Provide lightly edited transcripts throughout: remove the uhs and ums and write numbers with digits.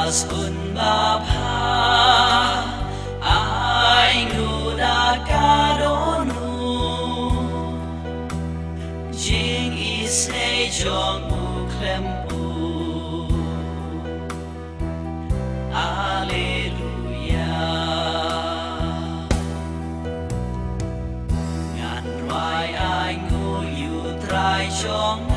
Basbun babha Ainguh dohnud Jingis jong khlem Alleluïa Ngan rwai Ainguh Ï'u Trai jong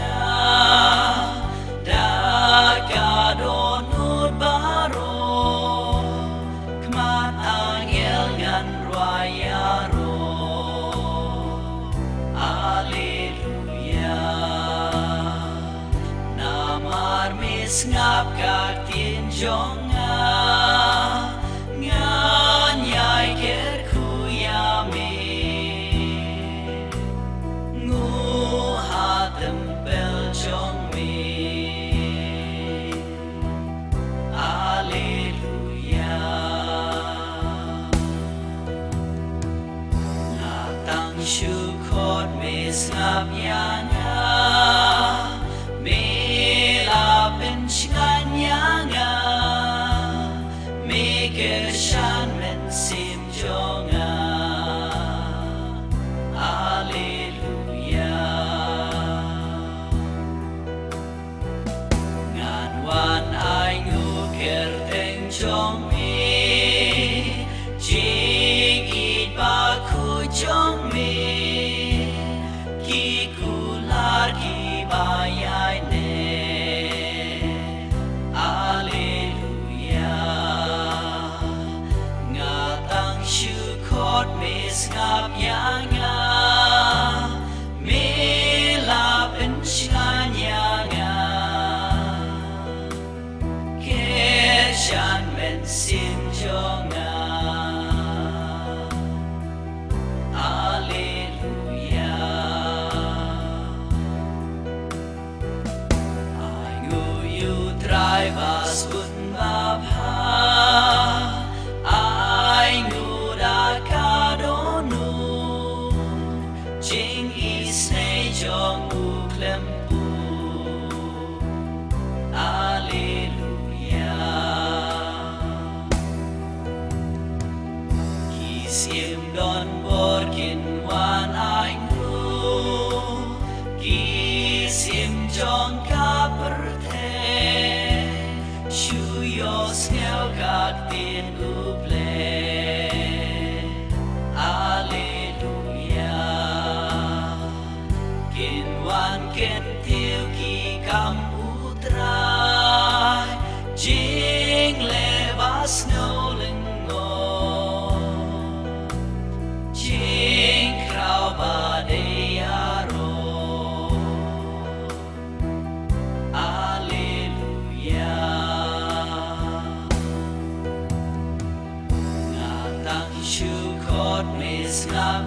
dohnud baroh Khmat Angel Ngan rwai Ïaroh Alleluïa Namar Me sngap ktien jong Ngan kyrkhu Nguh tempyl jong Alleluïa tang khot me sngap me pynshngaiñ me Kyrshan mynsiem jong Alleluïa Ngan wan Ainguh kyrteng jong Jingieid bakhuid jong kular Alleluïa tang khot me sngap me pynshngaiñ Kyrshan mynsiem jong Alleluïa Ainguh Ï'u Trai Basbun babha Ainguh dohnud Jingis jong khlem Alleluïa mynsiem don borkin wan Ainguh jong Chuyos nghèo ktien Alleluïa Kin wan ken tiêu ki kam utrai Jing lebas nolengo Jing krau bade Ïaroh Alleluïa khot me sngap